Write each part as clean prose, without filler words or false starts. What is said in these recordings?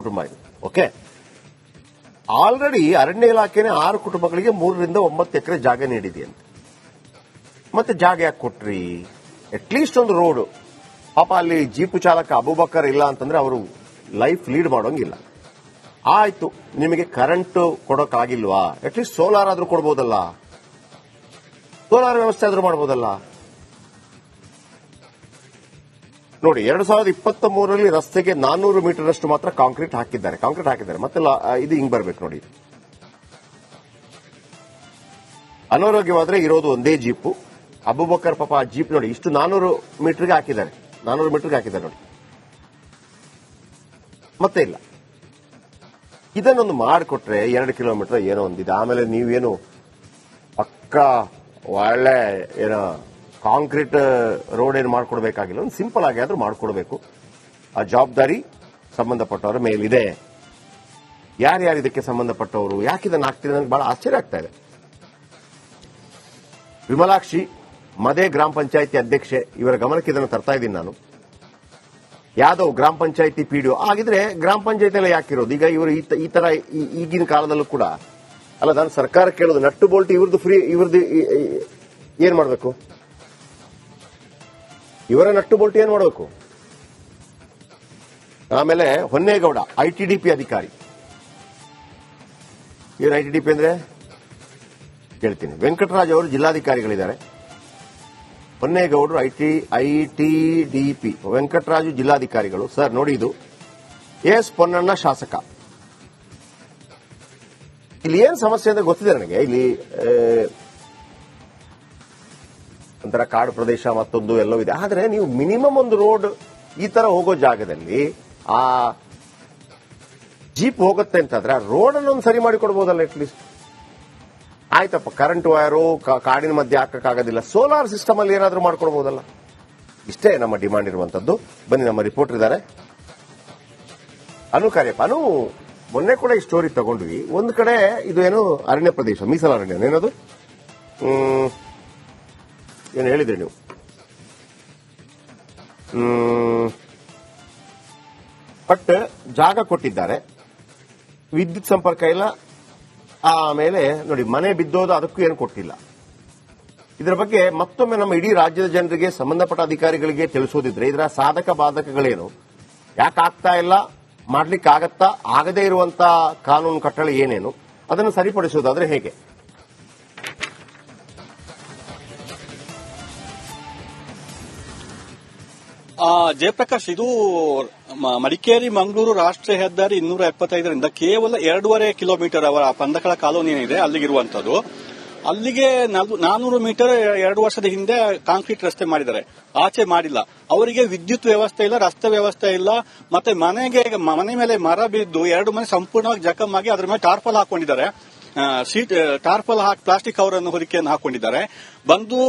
ಕುಟುಂಬ ಇದು. Okay, already ಅರಣ್ಯ ಇಲಾಖೆನೇ 6 ಕುಟುಂಬಗಳಿಗೆ 3 ರಿಂದ 9 ಎಕರೆ ಜಾಗ ನೀಡಿದೆಯಂತೆ. ಮತ್ತೆ ಜಾಗ ಯಾಕೆ ಕೊಟ್ರಿ? ಅಟ್ಲೀಸ್ಟ್ ಒಂದು ರೋಡ್. ಪಾಪ ಅಲ್ಲಿ ಜೀಪು ಚಾಲಕ ಅಬೂಬಕರ್ ಇಲ್ಲ ಅಂತಂದ್ರೆ ಅವರು ಲೈಫ್ ಲೀಡ್ ಮಾಡೋಂಗಿಲ್ಲ. ಆಯ್ತು, ನಿಮಗೆ ಕರೆಂಟ್ ಕೊಡೋಕ್ಕಾಗಿಲ್ವಾ? ಅಟ್ಲೀಸ್ಟ್ ಸೋಲಾರ್ ಆದ್ರೂ ಕೊಡ್ಬೋದಲ್ಲ, ಸೋಲಾರ್ ವ್ಯವಸ್ಥೆ ಆದ್ರೂ ಮಾಡಬಹುದಲ್ಲ. ನೋಡಿ, 2023ರಲ್ಲಿ ರಸ್ತೆಗೆ 400 ಮೀಟರ್ ಅಷ್ಟು ಮಾತ್ರ ಕಾಂಕ್ರೀಟ್ ಹಾಕಿದ್ದಾರೆ. ಮತ್ತೆ ಇದು ಹಿಂಗ್ ಬರ್ಬೇಕು ನೋಡಿ. ಅನಾರೋಗ್ಯವಾದ್ರೆ ಇರೋದು ಒಂದೇ ಜೀಪು. ಅಬೂಬಕರ್ ಪಾಪ ಆ ಜೀಪ್ ನೋಡಿ ಇಷ್ಟು 400 ಮೀಟರ್ಗೆ ಹಾಕಿದ್ದಾರೆ ನೋಡಿ. ಮತ್ತೆ ಇಲ್ಲ. ಇದನ್ನೊಂದು ಮಾಡಿಕೊಟ್ರೆ 2 ಕಿಲೋಮೀಟರ್ ಏನೋ ಒಂದಿದೆ. ಆಮೇಲೆ ನೀವೇನು ಪಕ್ಕ ಒಳ್ಳೆ ಏನೋ ಕಾಂಕ್ರೀಟ್ ರೋಡ್ ಏನು ಮಾಡ್ಕೊಡ್ಬೇಕಾಗಿಲ್ಲ, ಒಂದು ಸಿಂಪಲ್ ಆಗಿ ಆದ್ರೂ ಮಾಡ್ಕೊಡ್ಬೇಕು. ಆ ಜವಾಬ್ದಾರಿ ಸಂಬಂಧಪಟ್ಟವರ ಮೇಲಿದೆ. ಯಾರ್ಯಾರು ಇದಕ್ಕೆ ಸಂಬಂಧಪಟ್ಟವರು, ಯಾಕೆ ಇದನ್ನು ಹಾಕ್ತೀರಿ ನನಗೆ ಬಹಳ ಆಶ್ಚರ್ಯ ಆಗ್ತಾ ಇದೆ. ವಿಮಲಾಕ್ಷಿ ಮದೇ ಗ್ರಾಮ ಪಂಚಾಯಿತಿ ಅಧ್ಯಕ್ಷೆ, ಇವರ ಗಮನಕ್ಕೆ ಇದನ್ನು ತರ್ತಾ ಇದ್ದೀನಿ ನಾನು. ಯಾದವ್ ಗ್ರಾಮ ಪಂಚಾಯಿತಿ ಪಿಡಿಒ ಆಗಿದ್ರೆ ಗ್ರಾಮ ಪಂಚಾಯತಿ ಎಲ್ಲ ಯಾಕಿರೋದು? ಈಗ ಇವರು ಈ ತರ ಈಗಿನ ಕಾಲದಲ್ಲೂ ಕೂಡ ಅಲ್ಲ, ನಾನು ಸರ್ಕಾರ ಕೇಳೋದು ನಟ್ಟು ಬೋಲ್ಟ್ ಇವ್ರದ್ದು ಏನ್ ಮಾಡಬೇಕು? ಇವರ ನಟ್ಟು ಬೋಲ್ಟ್ ಏನ್ ಮಾಡಬೇಕು? ಆಮೇಲೆ ಹೊನ್ನೇಗೌಡ ಐಟಿಡಿಪಿ ಅಧಿಕಾರಿ. ಏನು ಐಟಿಡಿಪಿ ಅಂದ್ರೆ ಹೇಳ್ತೀನಿ. ವೆಂಕಟರಾಜ್ ಅವರು ಜಿಲ್ಲಾಧಿಕಾರಿಗಳಿದ್ದಾರೆ. ಹೊನ್ನೇಗೌಡರು ಐಟಿಡಿಪಿ, ವೆಂಕಟರಾಜು ಜಿಲ್ಲಾಧಿಕಾರಿಗಳು. ಸರ್ ನೋಡಿ, ಇದು ಎಸ್ ಪೊನ್ನಣ್ಣ ಶಾಸಕ. ಇಲ್ಲಿ ಏನ್ ಸಮಸ್ಯೆ ಅಂತ ಗೊತ್ತಿದೆ ನನಗೆ. ಇಲ್ಲಿ ಒಂಥರ ಕಾಡು ಪ್ರದೇಶ ಮತ್ತೊಂದು ಎಲ್ಲೋ ಇದೆ. ಆದ್ರೆ ನೀವು ಮಿನಿಮಮ್ ಒಂದು ರೋಡ್ ಈ ತರ ಹೋಗೋ ಜಾಗದಲ್ಲಿ ಆ ಜೀಪ್ ಹೋಗುತ್ತೆ ಅಂತಂದ್ರೆ ಆ ರೋಡ್ ಅನ್ನು ಒಂದು ಸರಿ ಮಾಡಿ ಕೊಡ್ಬೋದಲ್ಲ ಅಟ್ಲೀಸ್ಟ್. ಆಯ್ತಪ್ಪ, ಕರೆಂಟ್ ವೈರು ಕಾಡಿನ ಮಧ್ಯೆ ಹಾಕಕ್ಕಾಗೋದಿಲ್ಲ, ಸೋಲಾರ್ ಸಿಸ್ಟಮ್ ಅಲ್ಲಿ ಏನಾದ್ರೂ ಮಾಡ್ಕೊಡ್ಬೋದಲ್ಲ. ಇಷ್ಟೇ ನಮ್ಮ ಡಿಮಾಂಡ್ ಇರುವಂತದ್ದು. ಬನ್ನಿ, ನಮ್ಮ ರಿಪೋರ್ಟರ್ ಇದ್ದಾರೆ ಅನು ಕಾರ್ಯಪ್ಪ. ಅನು, ಮೊನ್ನೆ ಕೂಡ ಈ ಸ್ಟೋರಿ ತಗೊಂಡ್ವಿ. ಒಂದು ಕಡೆ ಇದು ಏನು ಅರಣ್ಯ ಪ್ರದೇಶ, ಮೀಸಲ ಅರಣ್ಯ ಏನದು, ಏನು ಹೇಳಿದ್ರಿ ನೀವು? ಬಟ್ ಜಾಗ ಕೊಟ್ಟಿದ್ದಾರೆ, ವಿದ್ಯುತ್ ಸಂಪರ್ಕ ಇಲ್ಲ. ಆಮೇಲೆ ನೋಡಿ, ಮನೆ ಬಿದ್ದೋದು, ಅದಕ್ಕೂ ಏನು ಕೊಟ್ಟಿಲ್ಲ. ಇದರ ಬಗ್ಗೆ ಮತ್ತೊಮ್ಮೆ ನಮ್ಮ ಇಡೀ ರಾಜ್ಯದ ಜನರಿಗೆ, ಸಂಬಂಧಪಟ್ಟ ಅಧಿಕಾರಿಗಳಿಗೆ ತಿಳಿಸೋದಿದ್ರೆ ಇದರ ಸಾಧಕ ಬಾಧಕಗಳೇನು, ಯಾಕೆ ಆಗ್ತಾ ಇಲ್ಲ, ಮಾಡ್ಲಿಕ್ಕಾಗತ್ತಾ, ಆಗದೇ ಇರುವಂತ ಕಾನೂನು ಕಟ್ಟಳೆ ಏನೇನು, ಅದನ್ನು ಸರಿಪಡಿಸೋದಾದ್ರೆ ಹೇಗೆ? ಜಯಪ್ರಕಾಶ್, ಇದು ಮಡಿಕೇರಿ ಮಂಗಳೂರು ರಾಷ್ಟ್ರೀಯ ಹೆದ್ದಾರಿ 275ರಿಂದ ಕೇವಲ 2.5 ಕಿಲೋಮೀಟರ್ ಅವರ ಪಂದಕಳ ಕಾಲೋನಿ ಏನಿದೆ ಅಲ್ಲಿಗಿರುವಂತದ್ದು. ಅಲ್ಲಿಗೆ 400 ಮೀಟರ್ 2 ವರ್ಷದ ಹಿಂದೆ ಕಾಂಕ್ರೀಟ್ ರಸ್ತೆ ಮಾಡಿದ್ದಾರೆ, ಆಚೆ ಮಾಡಿಲ್ಲ. ಅವರಿಗೆ ವಿದ್ಯುತ್ ವ್ಯವಸ್ಥೆ ಇಲ್ಲ, ರಸ್ತೆ ವ್ಯವಸ್ಥೆ ಇಲ್ಲ. ಮತ್ತೆ ಮನೆ ಮೇಲೆ ಮರ ಬಿದ್ದು 2 ಮನೆ ಸಂಪೂರ್ಣವಾಗಿ ಜಖಮ್ ಆಗಿ ಅದ್ರ ಮೇಲೆ ಟಾರ್ಪಲ್ ಹಾಕೊಂಡಿದ್ದಾರೆ. ಟಾರ್ಪಲ್ ಹಾಕಿ ಪ್ಲಾಸ್ಟಿಕ್ ಕವರನ್ನು ಹೊದಿಕೆಯನ್ನು ಹಾಕೊಂಡಿದ್ದಾರೆ. ಬಂದು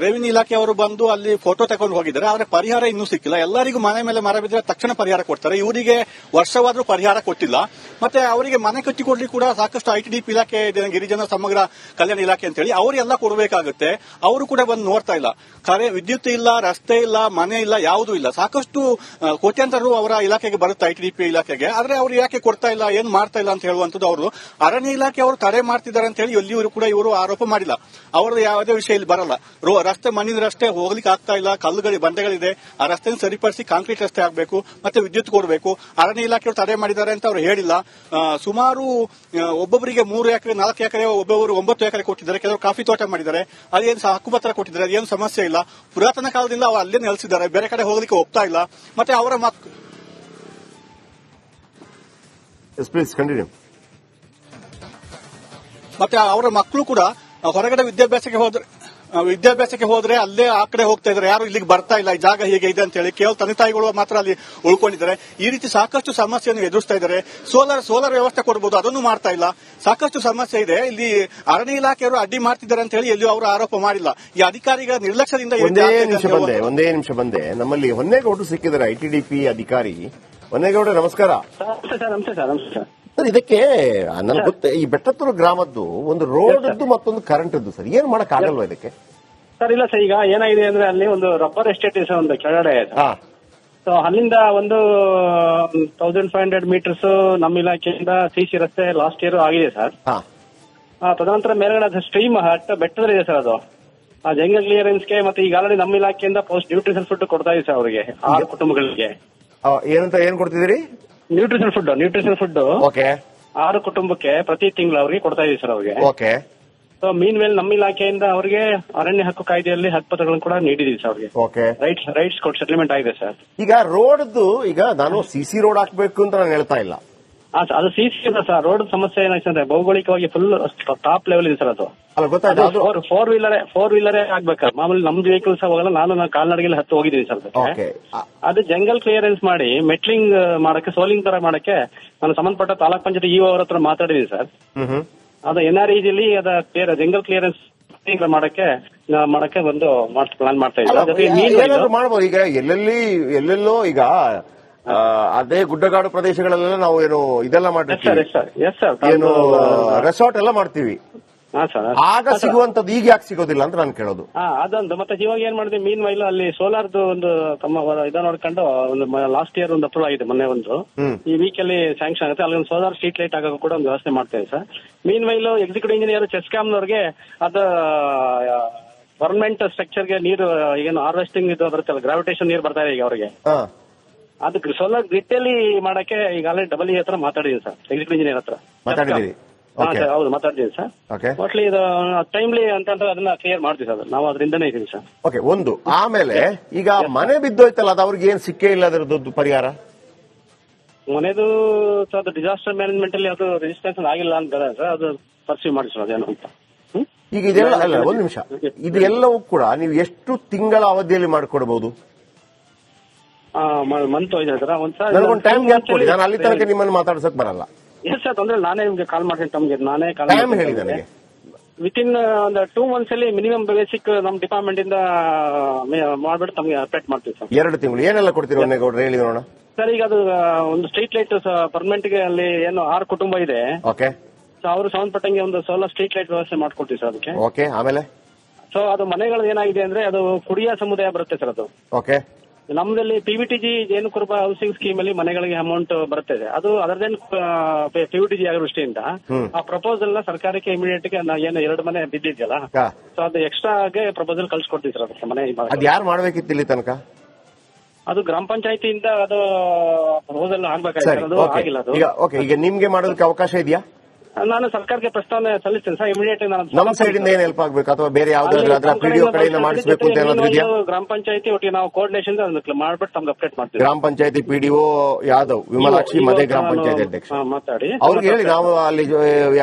ರೆವಿನ್ಯೂ ಇಲಾಖೆಯವರು ಬಂದು ಅಲ್ಲಿ ಫೋಟೋ ತಗೊಂಡು ಹೋಗಿದ್ದಾರೆ. ಆದ್ರೆ ಪರಿಹಾರ ಇನ್ನೂ ಸಿಕ್ಕಿಲ್ಲ. ಎಲ್ಲರಿಗೂ ಮನೆ ಮೇಲೆ ಮರ ಬಿದ್ದರೆ ತಕ್ಷಣ ಪರಿಹಾರ ಕೊಡ್ತಾರೆ, ಇವರಿಗೆ ವರ್ಷವಾದ್ರೂ ಪರಿಹಾರ ಕೊಟ್ಟಿಲ್ಲ. ಮತ್ತೆ ಅವರಿಗೆ ಮನೆ ಕಟ್ಟಿಕೊಡ್ಲಿ ಕೂಡ ಸಾಕಷ್ಟು ಐಟಿಡಿಪಿ ಇಲಾಖೆ ಇದೆ, ಗಿರಿಜನ ಸಮಗ್ರ ಕಲ್ಯಾಣ ಇಲಾಖೆ ಅಂತ ಹೇಳಿ ಅವರೆಲ್ಲ ಕೊಡಬೇಕಾಗುತ್ತೆ. ಅವರು ಕೂಡ ಬಂದು ನೋಡ್ತಾ ಇಲ್ಲ. ವಿದ್ಯುತ್ ಇಲ್ಲ, ರಸ್ತೆ ಇಲ್ಲ, ಮನೆ ಇಲ್ಲ, ಯಾವುದೂ ಇಲ್ಲ. ಸಾಕಷ್ಟು ಕೋಟ್ಯಾಂತರ ರು ಅವರ ಇಲಾಖೆಗೆ ಬರುತ್ತೆ, ಐಟಿಡಿಪಿ ಇಲಾಖೆಗೆ. ಆದ್ರೆ ಅವ್ರು ಯಾಕೆ ಕೊಡ್ತಾ ಇಲ್ಲ, ಏನ್ ಮಾಡ್ತಾ ಇಲ್ಲ ಅಂತ ಹೇಳುವಂತದ್ದು. ಅವರು ಅರಣ್ಯ ಇಲಾಖೆ ಅವರು ತಡೆ ಮಾಡ್ತಿದ್ದಾರೆ ಅಂತ ಹೇಳಿ ಎಲ್ಲಿಯೂ ಕೂಡ ಇವರು ಆರೋಪ ಮಾಡಿಲ್ಲ. ಅವರದ್ದು ಯಾವುದೇ ವಿಷಯ ಇಲ್ಲಿ ಬರಲ್ಲ. ರಸ್ತೆ ಮಣ್ಣಿನ ರಸ್ತೆ ಹೋಗ್ಲಿಕ್ಕೆ ಆಗ್ತಾ ಇಲ್ಲ, ಕಲ್ಲುಗಳು ಬಂಡೆಗಳಿದೆ, ಆ ರಸ್ತೆಯನ್ನು ಸರಿಪಡಿಸಿ ಕಾಂಕ್ರೀಟ್ ರಸ್ತೆ ಆಗಬೇಕು, ಮತ್ತೆ ವಿದ್ಯುತ್ ಕೊಡಬೇಕು. ಅರಣ್ಯ ಇಲಾಖೆಯವರು ತಡೆ ಮಾಡಿದ್ದಾರೆ ಅಂತ ಅವರು ಹೇಳಿಲ್ಲ. ಸುಮಾರು ಒಬ್ಬೊಬ್ಬರಿಗೆ 3 ಎಕರೆ 4 ಎಕರೆ, ಒಬ್ಬೊಬ್ಬರು 9 ಎಕರೆ ಕೊಟ್ಟಿದ್ದಾರೆ. ಕೆಲವರು ಕಾಫಿ ತೋಟ ಮಾಡಿದ್ದಾರೆ, ಅದೇನು ಹಕ್ಕುಪತ್ರ ಕೊಟ್ಟಿದ್ದಾರೆ, ಅದೇನು ಸಮಸ್ಯೆ ಇಲ್ಲ. ಪುರಾತನ ಕಾಲದಿಂದ ಅವರು ಅಲ್ಲೇ ನೆಲೆಸಿದ್ದಾರೆ, ಬೇರೆ ಕಡೆ ಹೋಗ್ಲಿಕ್ಕೆ ಹೋಗ್ತಾ ಇಲ್ಲ. ಮತ್ತೆ ಅವರ ಮತ್ತೆ ಅವರ ಮಕ್ಕಳು ಕೂಡ ಹೊರಗಡೆ ವಿದ್ಯಾಭ್ಯಾಸಕ್ಕೆ ಹೋದ್ರೆ ಅಲ್ಲೇ ಆ ಕಡೆ ಹೋಗ್ತಾ ಇದ್ದಾರೆ, ಯಾರು ಇಲ್ಲಿಗೆ ಬರ್ತಾ ಇಲ್ಲ. ಈ ಜಾಗ ಹೀಗೆ ಇದೆ ಅಂತ ಹೇಳಿ ಕೇವಲ ತಂದೆ ತಾಯಿಗಳು ಮಾತ್ರ ಅಲ್ಲಿ ಉಳ್ಕೊಂಡಿದ್ದಾರೆ. ಈ ರೀತಿ ಸಾಕಷ್ಟು ಸಮಸ್ಯೆಯನ್ನು ಎದುರಿಸ್ತಾ ಇದ್ದಾರೆ. ಸೋಲಾರ್ ವ್ಯವಸ್ಥೆ ಕೊಡಬಹುದು, ಅದನ್ನು ಮಾಡ್ತಾ ಇಲ್ಲ. ಸಾಕಷ್ಟು ಸಮಸ್ಯೆ ಇದೆ. ಇಲ್ಲಿ ಅರಣ್ಯ ಇಲಾಖೆಯವರು ಅಡ್ಡಿ ಮಾಡ್ತಿದ್ದಾರೆ ಅಂತ ಹೇಳಿ ಎಲ್ಲಿಯೂ ಅವರು ಆರೋಪ ಮಾಡಿಲ್ಲ. ಈ ಅಧಿಕಾರಿಗಳ ನಿರ್ಲಕ್ಷ್ಯದಿಂದ ಒಂದೇ ನಿಮಿಷ ಬಂದೆ. ನಮ್ಮಲ್ಲಿ ಹೊನ್ನೇಗೌಡರು ಸಿಕ್ಕಿದ್ದಾರೆ, ಐಟಿಡಿಪಿ ಅಧಿಕಾರಿ. ಹೊನ್ನೇಗೌಡ, ನಮಸ್ಕಾರ. ಸರ್, ಇದಕ್ಕೆ ನನಗೆ ಗೊತ್ತೇ, ಈ ಬೆಟ್ಟತ್ತೂರು ಗ್ರಾಮದ್ದು ಒಂದು ರೋಡ್ ಮತ್ತೊಂದು ಕರೆಂಟ್ ಸರ್, ಏನ್ ಮಾಡಕ್ ಆಗಲ್ವಾ ಇದಕ್ಕೆ? ಸರ್ ಇಲ್ಲ ಸರ್, ಈಗ ಏನಾಗಿದೆ ಅಂದ್ರೆ ಅಲ್ಲಿ ಒಂದು ರಬ್ಬರ್ ಎಸ್ಟೇಟ್ ಇದೆ ಒಂದು ಕೆಳಗಡೆ. ಸೊ ಅಲ್ಲಿಂದ ಒಂದು 1500 ಮೀಟರ್ಸ್ ನಮ್ಮ ಇಲಾಖೆಯಿಂದ ಸಿಸಿ ರಸ್ತೆ ಲಾಸ್ಟ್ ಇಯರ್ ಆಗಿದೆ ಸರ್. ಹಾ ತದನಂತರ ಮೇಲ್ಗಡೆ ಸ್ಟ್ರೀಮ್ ಬೆಟ್ಟದಲ್ಲಿದೆ ಸರ್ ಅದು. ಆ ಜಂಗಲ್ ಕ್ಲಿಯರೆನ್ಸ್ಗೆ ಮತ್ತೆ ಈಗ ಆಲ್ರೆಡಿ ನಮ್ಮ ಇಲಾಖೆಯಿಂದ ಪೋಸ್ಟ್ ನ್ಯೂಟ್ರಿಷನ್ ಫುಡ್ ಕೊಡ್ತಾ ಇದೆ ಸರ್ ಅವರಿಗೆ 6 ಕುಟುಂಬಗಳಿಗೆ. ಏನ್ ಕೊಡ್ತಿದ್ದೀರಿ? ನ್ಯೂಟ್ರಿಷನ್ ಫುಡ್ ಓಕೆ 6 ಕುಟುಂಬಕ್ಕೆ ಪ್ರತಿ ತಿಂಗಳು ಅವ್ರಿಗೆ ಕೊಡ್ತಾ ಇದೀವಿ ಸರ್ ಅವ್ರಿಗೆ. ಓಕೆ. ಸೊ ಮೀನ್ ವೇಲ್ ನಮ್ಮ ಇಲಾಖೆಯಿಂದ ಅವರಿಗೆ ಅರಣ್ಯ ಹಕ್ಕು ಕಾಯ್ದೆಯಲ್ಲಿ ಹಕ್ಕುಪತ್ರಗಳನ್ನು ಕೂಡ ನೀಡಿದೀವಿ ಸರ್ ಅವ್ರಿಗೆ. ಓಕೆ. ರೈಟ್ಸ್ ಕೊಟ್ಟು ಸೆಟಲ್ಮೆಂಟ್ ಆಗಿದೆ ಸರ್. ಈಗ ರೋಡ್ದು ಈಗ ನಾನು ಸಿಸಿ ರೋಡ್ ಹಾಕ್ಬೇಕು ಅಂತ ನಾನು ಹೇಳ್ತಾ ಇಲ್ಲ. ಅದು ಸಿಸಿ ಇಲ್ಲ ಸರ್. ರೋಡ್ ಸಮಸ್ಯೆ ಏನಾಗ್ತದೆ ಅಂದ್ರೆ ಭೌಗೋಳಿಕವಾಗಿ ಫುಲ್ ಟಾಪ್ ಲೆವೆಲ್ ಇದೆ ಸರ್ ಅದು. ಅಲ್ಲ ಗೊತ್ತಾಯ್ತು. ಫೋರ್ ವೀಲರೇ ಆಗ್ಬೇಕು. ಮಾಮೂಲಿ ನಮ್ದು ವೆಹಿಕಲ್ಸ್ ಹೋಗಲ್ಲ. ನಾನು ಕಾಲ್ನಡಿಗೆಲ್ಲ ಹತ್ತು ಹೋಗಿದ್ದೀನಿ ಸರ್. ಅದು ಜಂಗಲ್ ಕ್ಲಿಯರೆನ್ಸ್ ಮಾಡಿ ಮೆಟ್ಲಿಂಗ್ ಮಾಡಕ್ಕೆ ಸೋಲಿಂಗ್ ತರ ಮಾಡಕ್ಕೆ ನಾನು ಸಂಬಂಧಪಟ್ಟ ತಾಲೂಕ್ ಪಂಚಾಯತ್ ಇಒ ಅವ್ರ ಹತ್ರ ಮಾತಾಡಿದ್ದೀನಿ ಸರ್. ಅದು NREGಲಿ ಅದ ಜಂಗಲ್ ಕ್ಲಿಯರೆನ್ಸ್ ಮಾಡಕ್ಕೆ ಒಂದು ಪ್ಲಾನ್ ಮಾಡ್ತಾ ಇದ್ದಾರೆ. ಮಾಡಬಹುದು. ಈಗ ಎಲ್ಲೆಲ್ಲೋ ಈಗ ಅದೇ ಗುಡ್ಡಗಾಡು ಪ್ರದೇಶಗಳೆಲ್ಲ ನಾವು ಏನು ಇದೆಲ್ಲ ಮಾಡ್ತೀವಿ, ಏನು ರೆಸಾರ್ಟ್ ಎಲ್ಲ ಮಾಡ್ತೀವಿ. ಆಗ ಸಿಗುವಂತದ್ದು ಈಗ ಯಾಕೆ ಸಿಗೋದಿಲ್ಲ ಅಂತ ನಾನು ಕೇಳೋದು. ಅದೊಂದು. ಮತ್ತೆ ಇವಾಗ ಏನ್ ಮಾಡಿದ್ವಿ, ಮೀನ್ ವೈಲ್ ಅಲ್ಲಿ ಸೋಲಾರ್ದು ಒಂದು ತಮ್ಮ ಇದ ನೋಡ್ಕೊಂಡು ಒಂದು ಲಾಸ್ಟ್ ಇಯರ್ ಒಂದು ಅಪ್ರೂವ್ ಆಗಿದೆ ಮೊನ್ನೆ ಒಂದು. ಈ ವೀಕ್ ಅಲ್ಲಿ ಸ್ಯಾಂಕ್ಷನ್ ಆಗುತ್ತೆ. ಅಲ್ಲಿ ಒಂದು ಸೋಲಾರ್ ಸ್ಟ್ರೀಟ್ ಲೈಟ್ ಆಗೋಕೆ ಕೂಡ ಒಂದು ವ್ಯವಸ್ಥೆ ಮಾಡ್ತೇವೆ ಸರ್. ಮೀನ್ ವೈಲ್ ಎಕ್ಸಿಕ್ಯೂಟಿವ್ ಇಂಜಿನಿಯರ್ ಚೆಸ್ಕಾಮ್ನವ್ರಿಗೆ ಅದು ಗವರ್ಮೆಂಟ್ ಸ್ಟ್ರಕ್ಚರ್ಗೆ ನೀರು ಏನು ಹಾರ್ವೆಸ್ಟಿಂಗ್ ಇದು ಬರುತ್ತಲ್ಲ, ಗ್ರಾವಿಟೇಷನ್ ನೀರು ಬರ್ತಾ ಇದೆ ಈಗ ಅವರಿಗೆ. ಅದಕ್ಕೆ ಸೋಲಾರ್ ಗ್ರಿಡ್ ಅಲ್ಲಿ ಮಾಡಕ್ಕೆ ಈಗ ಆಲ್ರೆಡಿ ಡಬಲ್ ಹತ್ರ ಮಾತಾಡಿದೀನಿ ಸರ್, ಎಕ್ಸಿಕ್ಯೂಟಿವ್ ಇಂಜಿನಿಯರ್ ಹತ್ರ. ಹೌದು ಮಾತಾಡ್ತೀವಿ ಸರ್. ಒಟ್ಲಿ ಇದು ಟೈಮ್ಲಿ ಅಂತಂದ್ರೆ ಅದನ್ನ ಕ್ಲಿಯರ್ ಮಾಡ್ತೀವಿ ಸರ್. ನಾವು ಅದರಿಂದನೇ ಇದೀವಿ ಸರ್. ಓಕೆ. ಒಂದು ಆಮೇಲೆ ಈಗ ಮನೆ ಬಿದ್ದೋಯ್ತಲ್ಲ, ಅದು ಅವ್ರಿಗೆ ಏನ್ ಸಿಕ್ಕೇ ಇಲ್ಲ ಅದರದ್ದು ಪರಿಹಾರ? ಮನೆದು ಸರ್ ಅದು ಡಿಸಾಸ್ಟರ್ ಮ್ಯಾನೇಜ್ಮೆಂಟ್ ಅಲ್ಲಿ ಅದು ರಿಜಿಸ್ಟ್ರೇಷನ್ ಆಗಿಲ್ಲ ಅಂತಾರೆ ಸರ್. ಅದು ಪರ್ಸ್ಯೂ ಮಾಡಿ ಸರ್ ಅದೇನು ಅಂತ. ಈಗ ಇದೆಲ್ಲ ಅಲ್ಲ, ಒಂದು ನಿಮಿಷ, ಇದೆಲ್ಲವೂ ಕೂಡ ನೀವು ಎಷ್ಟು ತಿಂಗಳ ಅವಧಿಯಲ್ಲಿ ಮಾಡಿಕೊಡಬಹುದು? ಮಂತ್ ಇದೆ ಸರ್. ನನಗೊಂದು ಟೈಮ್ ಗ್ಯಾಪ್ ಕೊಡಿ, ನಾನು ಅಲ್ಲಿ ತನಕ ನಿಮ್ಮನ್ನು ಮಾತಾಡ್ಸಕ್ ಬರಲ್ಲ. ಎಸ್ ಸರ್, ತೊಂದ್ರೆ ನಾನೇ ನಿಮ್ಗೆ ಕಾಲ್ ಮಾಡ್ತೀನಿ. ತಮ್ಗೆ ನಾನೇ ಟೈಮ್ ಹೇಳಿ ನನಗೆ. ವಿತಿನ್ ಒಂದು 2 months ಅಲ್ಲಿ ಮಿನಿಮಮ್ ಬೇಸಿಕ್ ನಮ್ಮ ಡಿಪಾರ್ಟ್ಮೆಂಟ್ ಇಂದ ಮಾಡ್ಬಿಟ್ಟು ತಮ್ಗೆ ಅಪ್ಡೇಟ್ ಮಾಡ್ತೀವಿ ಸರ್. 2 ತಿಂಗಳು ಏನೆಲ್ಲ ಕೊಡ್ತೀರಿ ಒನ್ನೇಗೌಡ್ರೆ, ಹೇಳಿ ನೋಡೋಣ. ಸರ್ ಈಗ ಅದು ಒಂದು ಸ್ಟ್ರೀಟ್ ಲೈಟ್ ಪರ್ಮನೆಂಟ್ ಗೆ ಅಲ್ಲಿ ಏನು 6 ಕುಟುಂಬ ಇದೆ. ಓಕೆ. ಸೊ ಅವರು ಸಂಬಂಧಪಟ್ಟಂಗೆ ಒಂದು ಸೋಲಾರ್ ಸ್ಟ್ರೀಟ್ ಲೈಟ್ ವ್ಯವಸ್ಥೆ ಮಾಡ್ಕೊಡ್ತೀವಿ ಸರ್ ಅದಕ್ಕೆ. ಓಕೆ. ಆಮೇಲೆ ಸೊ ಅದು ಮನೆಗಳು ಏನಾಗಿದೆ ಅಂದ್ರೆ ಅದು ಕುಡಿಯ ಸಮುದಾಯ ಬರುತ್ತೆ ಸರ್ ಅದು. ಓಕೆ. ನಮ್ದಲ್ಲಿ PVTG ಜೇನುಕುರುಬ ಹೌಸಿಂಗ್ ಸ್ಕೀಮ್ ಅಲ್ಲಿ ಮನೆಗಳಿಗೆ ಅಮೌಂಟ್ ಬರುತ್ತೆ. ಅದು ಅದರದೇನು PVTG ಆಗೋ ದೃಷ್ಟಿಯಿಂದ ಆ ಪ್ರಪೋಸಲ್ ನ ಸರ್ಕಾರಕ್ಕೆ ಇಮಿಡಿಯೇಟ್ ಗೆ ಏನು 2 ಮನೆ ಬಿದ್ದಿದ್ಯಲ್ಲ, ಸೊ ಅದು ಎಕ್ಸ್ಟ್ರಾ ಆಗಿ ಪ್ರಪೋಸಲ್ ಕಳ್ಸಿಕೊಡ್ತೀವಿ ಸರ್ ಅದಕ್ಕೆ ಮನೆ. ಅದು ಯಾರು ಮಾಡ್ಬೇಕಿತ್ತು ಇಲ್ಲಿ ತನಕ? ಅದು ಗ್ರಾಮ ಪಂಚಾಯತಿಯಿಂದ ಅದು ಪ್ರಪೋಸಲ್ ಆಗ್ಬೇಕಾಗಿತ್ತು, ಅದು ಆಗಿಲ್ಲ. ಅದು ಈಗ ನಿಮ್ಗೆ ಮಾಡೋದಕ್ಕೆ ಅವಕಾಶ ಇದೆಯಾ? ನಾನು ಸರ್ಕಾರಕ್ಕೆ ಪ್ರಸ್ತಾವನೆ ಸಲ್ಲಿಸ್ತೇನೆ ಸರ್. ಇಮಿಡಿಯೇಟ್ ನಮ್ಮ ಸೈಡ್ ಇಂದ ಏನ್ ಹೆಲ್ಪ್ ಆಗ್ಬೇಕು ಅಥವಾ ಬೇರೆ ಯಾವ್ದಾದ್ರು PDO ಕಡೆಯಿಂದ ಮಾಡಿಸಬೇಕು ಅಂತ ಏನಾದ್ರು ಇದೆಯಾ? ಗ್ರಾಮ ಪಂಚಾಯತಿ ಒಟ್ಟಿಗೆ ನಾವು ಕೋರ್ಡಿನೇಷನ್ ಮಾಡ್ಬಿಟ್ಟು ತಮ್ಗೆ ಅಪ್ಡೇಟ್ ಮಾಡ್ತೀವಿ. ಗ್ರಾಮ ಪಂಚಾಯತಿ PDO ಯಾದವ್ ವಿಮಲಾಕ್ಷಿ ಮದೆ ಗ್ರಾಮ ಪಂಚಾಯತಿ ಅಧ್ಯಕ್ಷ ಮಾತಾಡಿ ಅವ್ರಿಗೆ ಹೇಳಿ, ನಾವು ಅಲ್ಲಿ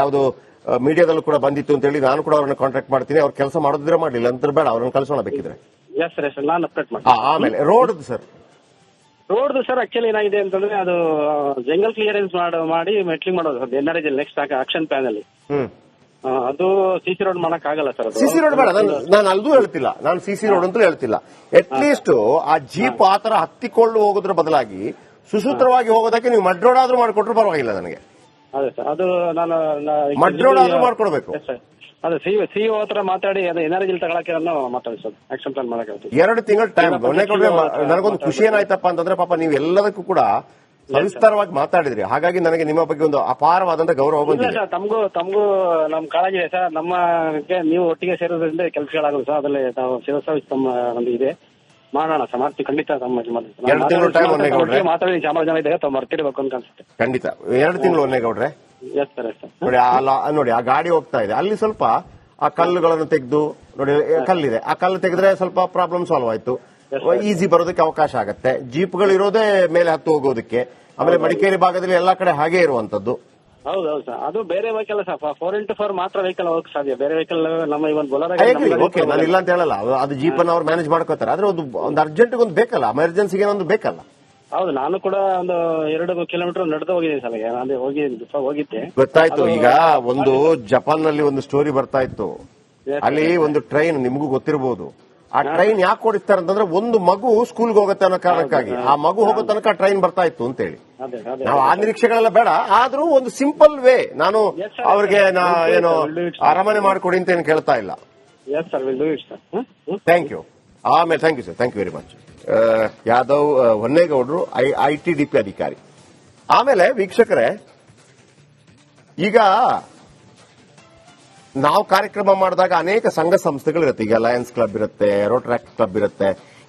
ಯಾವ್ದು ಮೀಡಿಯಾದಲ್ಲೂ ಕೂಡ ಬಂದಿತ್ತು ಅಂತ ಹೇಳಿ ನಾನು ಕೂಡ ಅವ್ರನ್ನ ಕಾಂಟ್ಯಾಕ್ಟ್ ಮಾಡ್ತೀನಿ. ಅವ್ರ ಕೆಲಸ ಮಾಡೋದಿದ್ರೆ ಮಾಡಲಿಲ್ಲ ಅಂತ ಬೇಡ, ಅವ್ರನ್ನ ಕಳ್ಸೋಣ ಬೇಕಿದ್ರೆ. ಎಸ್ ಸರ್, ನಾನು ಅಪ್ಡೇಟ್ ಮಾಡ್ತೀನಿ. ಆಮೇಲೆ road sir, road sir actually ಏನಾಗಿದೆ ಅಂತಂದ್ರೆ ಅದು ಜಂಗಲ್ ಕ್ಲಿಯರೆನ್ಸ್ ಮಾಡಿ ಮೆಟ್ಲಿಂಗ್ ಮಾಡೋದು sir. NREG next action plan ಅಲ್ಲಿ ಅದು ಸಿಸಿ ರೋಡ್ ಮಾಡಕ್ ಆಗಲ್ಲ ಸರ್. ಸಿಸಿ ರೋಡ್ ಬೇಡ, ನಾನು ಅಲ್ಲೂ ಹೇಳ್ತಿಲ್ಲ, ನಾನು ಸಿಸಿ ರೋಡ್ ಅಂತಲೂ ಹೇಳ್ತಿಲ್ಲ. ಅಟ್ ಲೀಸ್ಟ್ ಆ ಜೀಪ್ ಆತರ ಹತ್ತಿಕೊಂಡು ಹೋಗೋದ್ರ ಬದಲಾಗಿ ಸುಸೂತ್ರವಾಗಿ ಹೋಗೋದಕ್ಕೆ ನೀವು ಮಡ್ ರೋಡ್ ಆದ್ರೂ ಮಾಡ್ಕೊಟ್ರು ಪರವಾಗಿಲ್ಲ ನನಗೆ. ಅದೇ ಸರ್, ಅದು ನಾನು ಮಡ್ ರೋಡ್ ಆದ್ರೂ ಮಾಡ್ಕೊಡ್ಬೇಕು. ಅದೇ ಸಿಇಒ ಹತ್ರ ಮಾತಾಡಿ ಅದು NREG ತಗೊಳಕ್ಕೆ ಮಾತಾಡಿ ಸರ್, ಆಕ್ಷನ್ ಪ್ಲಾನ್ ಮಾಡಕ್ಕೆ. 2 ತಿಂಗಳ ಟೈಮ್. ನನಗೊಂದು ಖುಷಿ ಏನಾಯ್ತಪ್ಪ ಅಂತಂದ್ರೆ, ಪಾಪ ನೀವು ಎಲ್ಲದಕ್ಕೂ ಕೂಡ ಸವಿಸ್ತಾರವಾಗಿ ಮಾತಾಡಿದ್ರಿ. ಹಾಗಾಗಿ ನನಗೆ ನಿಮ್ಮ ಬಗ್ಗೆ ಒಂದು ಅಪಾರವಾದಂತ ಗೌರವ ಬಂದಿದೆ. ತಮಗೂ ನಮ್ ಕಾಳಜಿ ಸರ್. ನಮಗೆ ನೀವು ಒಟ್ಟಿಗೆ ಸೇರೋದ್ರಿಂದ ಕೆಲಸಗಳಾಗಲ್ಲ ಸರ್. ಅದರಲ್ಲಿ ನಾವು ಶಿವಸೇವೆ ತಮ್ಮ ಒಂದು ಇದೆ ಮಾಡೋಣ ಸರ್, ಮಾಡ್ತೀವಿ ಖಂಡಿತ. 2 ತಿಂಗಳು ಟೈಮ್ ಒನ್ನೇಗೌಡ್ರೆ ಮಾತಾಡಿ ಚಾಮರಾಜನಗರ ಇದೆ ತಾವು ಮರ್ತಿರ್ಬೇಕು ಅಂತ ಅನ್ಸುತ್ತೆ. ಖಂಡಿತ 2 ತಿಂಗಳು ಒನ್ನೇಗೌಡ್ರೆ. ನೋಡಿ ಆ ಗಾಡಿ ಹೋಗ್ತಾ ಇದೆ, ಅಲ್ಲಿ ಸ್ವಲ್ಪ ಆ ಕಲ್ಲುಗಳನ್ನು ತೆಗೆದು ನೋಡಿ, ಕಲ್ಲಿದೆ, ಆ ಕಲ್ಲು ತೆಗೆದ್ರೆ ಸ್ವಲ್ಪ ಪ್ರಾಬ್ಲಮ್ ಸಾಲ್ವ್ ಆಯ್ತು. ಈಸಿ ಬರೋದಕ್ಕೆ ಅವಕಾಶ ಆಗತ್ತೆ. ಜೀಪ್ಗಳು ಇರೋದೇ ಮೇಲೆ ಹತ್ತು ಹೋಗೋದಕ್ಕೆ. ಆಮೇಲೆ ಮಡಿಕೇರಿ ಭಾಗದಲ್ಲಿ ಎಲ್ಲಾ ಕಡೆ ಹಾಗೆ ಇರುವಂತದ್ದು. ಹೌದೌದು ಸರ್, ಅದು ಬೇರೆ ವೆಹಿಕಲ್ ಸರ್ 4x4 ಮಾತ್ರ ವೆಹಿಕಲ್ ಹೋಗಕ್ ಸಾಧ್ಯ. ಬೇರೆ ವೆಹಿಕಲ್ ನಮ್ಮ ಇವನ್ ಬೊಲರ. ಓಕೆ, ನಾನು ಇಲ್ಲ ಅಂತ ಹೇಳಲ್ಲ, ಅದು ಜೀಪ್ ಅನ್ನು ಅವ್ರು ಮ್ಯಾನೇಜ್ ಮಾಡ್ಕೋತಾರೆ. ಆದ್ರೆ ಒಂದು ಅರ್ಜೆಂಟ್ ಒಂದು ಬೇಕಲ್ಲ, ಎಮರ್ಜೆನ್ಸಿಗೆ ಒಂದು ಬೇಕಲ್ಲ. ಹೌದು, ನಾನು ಕೂಡ ಒಂದು 2 ಕಿಲೋಮೀಟರ್ ನಡೆದು ಹೋಗಿದ್ದೀನಿ ಸರ್. ಅದೇ ಹೋಗಿದ್ದೆ, ಗೊತ್ತಾಯ್ತು. ಈಗ ಒಂದು ಜಪಾನ್ ನಲ್ಲಿ ಒಂದು ಸ್ಟೋರಿ ಬರ್ತಾ ಇತ್ತು. ಅಲ್ಲಿ ಒಂದು ಟ್ರೈನ್, ನಿಮಗೂ ಗೊತ್ತಿರಬಹುದು. ಆ ಟ್ರೈನ್ ಯಾಕೆ ಓಡಿಸ್ತಾರೆ ಅಂತಂದ್ರೆ, ಒಂದು ಮಗು ಸ್ಕೂಲ್ಗೆ ಹೋಗುತ್ತೆ ಅನ್ನೋ ಕಾರಣಕ್ಕಾಗಿ. ಆ ಮಗು ಹೋಗೋ ತನಕ ಟ್ರೈನ್ ಬರ್ತಾ ಇತ್ತು ಅಂತ ಹೇಳಿ. ನಾವು ಆ ನಿರೀಕ್ಷೆಗಳೆಲ್ಲ ಬೇಡ, ಆದ್ರೂ ಒಂದು ಸಿಂಪಲ್ ವೇ. ನಾನು ಅವ್ರಿಗೆ ಏನು ಅರಮನೆ ಮಾಡಿಕೊಡಿ ಅಂತ ಏನು ಕೇಳ್ತಾ ಇಲ್ಲ. Thank you. ಆಮೇಲೆ thank you sir, thank you very much. Yadav ಹೊನ್ನೇಗೌಡರು ITDP ಅಧಿಕಾರಿ. ಆಮೇಲೆ ವೀಕ್ಷಕರೇ, ಈಗ ನಾವು ಕಾರ್ಯಕ್ರಮ ಮಾಡಿದಾಗ ಅನೇಕ ಸಂಘ ಸಂಸ್ಥೆಗಳಿರುತ್ತೆ. ಈಗ ಲಯನ್ಸ್ ಕ್ಲಬ್ ಇರುತ್ತೆ, ರೋಟರಾಕ್ಟ್ ಕ್ಲಬ್ ಇರುತ್ತೆ.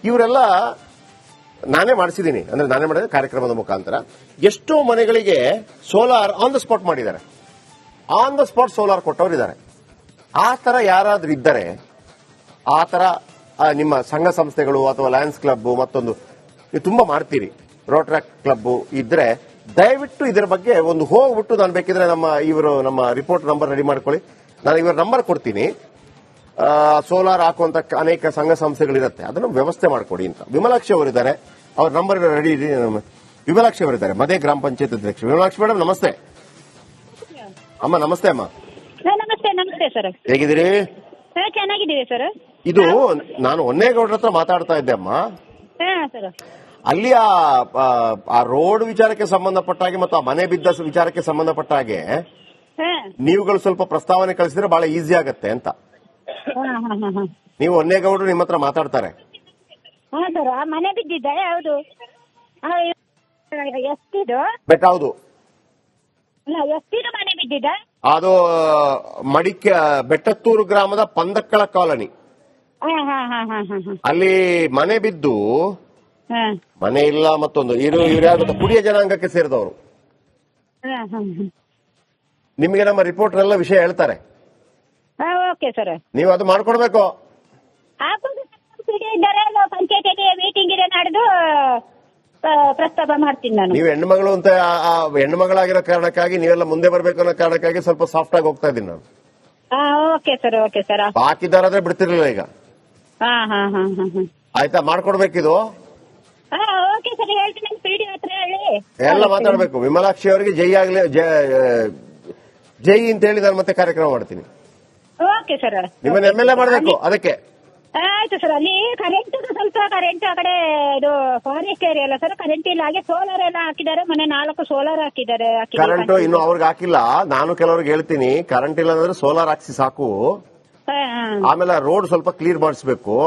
ಇವರೆಲ್ಲ ನಾನೇ ಮಾಡಿಸಿದ್ದೀನಿ, ಅಂದ್ರೆ ನಾನೇ ಮಾಡಿದ ಕಾರ್ಯಕ್ರಮದ ಮುಖಾಂತರ ಎಷ್ಟೋ ಮನೆಗಳಿಗೆ ಸೋಲಾರ್ ಆನ್ ದ ಸ್ಪಾಟ್ ಮಾಡಿದ್ದಾರೆ. ಆನ್ ದ ಸ್ಪಾಟ್ ಸೋಲಾರ್ ಕೊಟ್ಟವರಿದ್ದಾರೆ. ಆ ತರ ಯಾರಾದ್ರೂ ಇದ್ದರೆ, ಆ ತರ ನಿಮ್ಮ ಸಂಘ ಸಂಸ್ಥೆಗಳು ಅಥವಾ ಲಯನ್ಸ್ ಕ್ಲಬ್ ಮತ್ತೊಂದು ನೀವು ತುಂಬಾ ಮಾಡ್ತೀರಿ, ರೋಟರಾಕ್ಟ್ ಕ್ಲಬ್ ಇದ್ರೆ ದಯವಿಟ್ಟು ಇದರ ಬಗ್ಗೆ ಒಂದು ಹೋಗ್ಬಿಟ್ಟು ನಾನು ಬೇಕಿದ್ರೆ ನಮ್ಮ ರಿಪೋರ್ಟ್ ನಂಬರ್ ರೆಡಿ ಮಾಡ್ಕೊಳ್ಳಿ. ನಾನು ಇವರ ನಂಬರ್ ಕೊಡ್ತೀನಿ. ಸೋಲಾರ್ ಹಾಕುವಂತ ಅನೇಕ ಸಂಘ ಸಂಸ್ಥೆಗಳಿರುತ್ತೆ, ಅದನ್ನು ವ್ಯವಸ್ಥೆ ಮಾಡಿಕೊಡಿ ಅಂತ. ವಿಮಲಾಕ್ಷಿ ಅವರಿದ್ದಾರೆ, ಅವ್ರ ನಂಬರ್ ರೆಡಿ ಇದೆ. ವಿಮಲಾಕ್ಷಿ ಅವರಿದ್ದಾರೆ, ಮದೇ ಗ್ರಾಮ ಪಂಚಾಯತ್ ಅಧ್ಯಕ್ಷ. ವಿಮಲಾಕ್ಷಿ ಮೇಡಮ್ ನಮಸ್ತೆ. ಅಮ್ಮ ನಮಸ್ತೆ. ಅಮ್ಮ ನಮಸ್ತೆ. ನಮಸ್ತೆ ಸರ್, ಹೇಗಿದ್ದೀರಿ? ಚೆನ್ನಾಗಿದ್ದೀವಿ ಸರ್. ಇದು ನಾನು ಹೊನ್ನೇಗೌಡರ ಹತ್ರ ಮಾತಾಡ್ತಾ ಇದ್ದೆ ಅಮ್ಮ. ಸರ್, ಅಲ್ಲಿ ಆ ರೋಡ್ ವಿಚಾರಕ್ಕೆ ಸಂಬಂಧಪಟ್ಟ ಹಾಗೆ ಮತ್ತು ಆ ಮನೆ ಬಿದ್ದ ವಿಚಾರಕ್ಕೆ ಸಂಬಂಧಪಟ್ಟ ಹಾಗೆ ನೀವುಗಳು ಸ್ವಲ್ಪ ಪ್ರಸ್ತಾವನೆ ಕಳಿಸಿದ್ರೆ ಬಹಳ ಈಸಿ ಆಗತ್ತೆ ಅಂತ. ನೀವು ಹೊನ್ನೇಗೌಡರು ನಿಮ್ಮ ಹತ್ರ ಮಾತಾಡ್ತಾರೆ. ಸರ್, ಮನೆ ಬಿದ್ದಿದ್ದೆ. ಹೌದು. ಎಷ್ಟಿದು ಬೆಟ್ಟ? ಹೌದು. ಎಷ್ಟಿದು ಮನೆ ಬಿದ್ದಿದ್ದ? ಅದು ಬೆಟ್ಟತ್ತೂರು ಗ್ರಾಮದ ಪಂದಕ್ಕಳ ಕಾಲನಿ. ಅಲ್ಲಿ ಮನೆ ಬಿದ್ದು ಮನೆ ಇಲ್ಲ, ಮತ್ತೊಂದು ಇವ್ರು ಯಾರು ಕುಡಿಯ ಜನಾಂಗಕ್ಕೆ ಸೇರಿದವರು. ನಿಮಗೆ ನಮ್ಮ ರಿಪೋರ್ಟರ್ ಎಲ್ಲ ವಿಷಯ ಹೇಳ್ತಾರೆ. ಓಕೆ ಸರ್, ನೀವು ಅದು ಮಾಡ್ಕೊಡ್ಬೇಕು. ಪಂಚಾಯತಿಗೆ ಮೀಟಿಂಗ್ ಇದೆ, ನಾಡ್ದು ಪ್ರಸ್ತಾಪ ಮಾಡ್ತೀನಿ ನಾನು. ನೀವು ಹೆಣ್ಣುಮಗಳು ಅಂತ ಹೆಣ್ಣುಮಗಳಾಗಿರೋ ಕಾರಣಕ್ಕಾಗಿ ನೀವೆಲ್ಲ ಮುಂದೆ ಬರಬೇಕು ಅನ್ನೋ ಕಾರಣಕ್ಕಾಗಿ ಸ್ವಲ್ಪ ಸಾಫ್ಟ್ ಆಗಿ ಹೋಗ್ತಾ ಇದ್ದೀನಿ ನಾನು. Okay sir, okay sir. ಬಾಕಿದಾರಾದ್ರೆ ಬಿಡ್ತಿರ್ಲಿಲ್ಲ ಈಗ. ಆಯ್ತಾ? ಮಾಡ್ಕೊಡ್ಬೇಕಿದು. ಓಕೆ ಸರ್, ಹೇಳ್ತೀನಿ. PDO ಹತ್ರ ಹೇಳಿ ಎಲ್ಲ ಮಾತಾಡ್ಬೇಕು. ವಿಮಲಾಕ್ಷಿ ಅವರಿಗೆ ಜೈ ಆಗ್ಲಿ, ಜೈ ಅಂತ ಹೇಳಿ ನಾನು ಮತ್ತೆ ಕಾರ್ಯಕ್ರಮ ಮಾಡ್ತೀನಿ. Okay sir. ನಿಮ್ಮನ್ನ MLA ಮಾಡಬೇಕು ಅದಕ್ಕೆ. ಆಯ್ತು ಸರ್. ಅಲ್ಲಿ ಕರೆಂಟ್ ಸ್ವಲ್ಪ ಕರೆಂಟ್ ಆ ಕಡೆ ಇದು ಫಾರೆಸ್ಟ್ ಏರಿಯಾ ಅಲ್ಲ ಸರ್, ಕರೆಂಟ್ ಇಲ್ಲ. ಹಾಗೆ ಸೋಲಾರ್ ಎಲ್ಲ ಹಾಕಿದ್ದಾರೆ, ಮೊನ್ನೆ 4 ಸೋಲಾರ್ ಹಾಕಿದ್ದಾರೆ. ಕರೆಂಟ್ ಇನ್ನು ಅವ್ರಿಗೆ ಹಾಕಿಲ್ಲ. ನಾನು ಕೆಲವ್ರಿಗೆ ಹೇಳ್ತೀನಿ, ಕರೆಂಟ್ ಇಲ್ಲ ಅಂದ್ರೆ ಸೋಲಾರ್ ಹಾಕ್ಸಿ ಸಾಕು. ಆಮೇಲೆ ರೋಡ್ ಸ್ವಲ್ಪ ಕ್ಲಿಯರ್ ಮಾಡಿಸ್ಬೇಕು.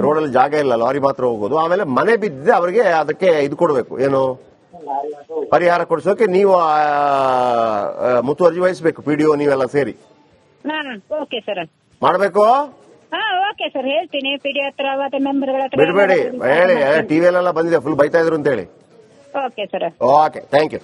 ರೋಡಲ್ಲಿ ಜಾಗ ಇಲ್ಲ, ಲಾರಿ ಮಾತ್ರ ಹೋಗೋದು. ಆಮೇಲೆ ಮನೆ ಬಿದ್ದಿದೆ ಅವರಿಗೆ ಅದಕ್ಕೆ ಇದು ಕೊಡಬೇಕು, ಏನು ಪರಿಹಾರ ಕೊಡಿಸೋಕೆ ನೀವು ಮುತುವರ್ಜಿ ವಹಿಸಬೇಕು. PDO ನೀವೆಲ್ಲ ಸೇರಿ ಓಕೆ ಸರ್ ಮಾಡಬೇಕು. ಓಕೆ ಸರ್, ಹೇಳ್ತೀನಿ. PDO ಹತ್ರ ಮತ್ತೆ ಮೆಂಬರ್ಗಳ ಹತ್ರ ಬಿಡಬೇಡಿ. ಹೇಳಿ, ಟಿವಿಯಲ್ಲೆಲ್ಲ ಬಂದಿದೆ, ಫುಲ್ ಬೈತಾ ಇದ್ರು ಅಂತ ಹೇಳಿ. Okay sir. Okay, thank you.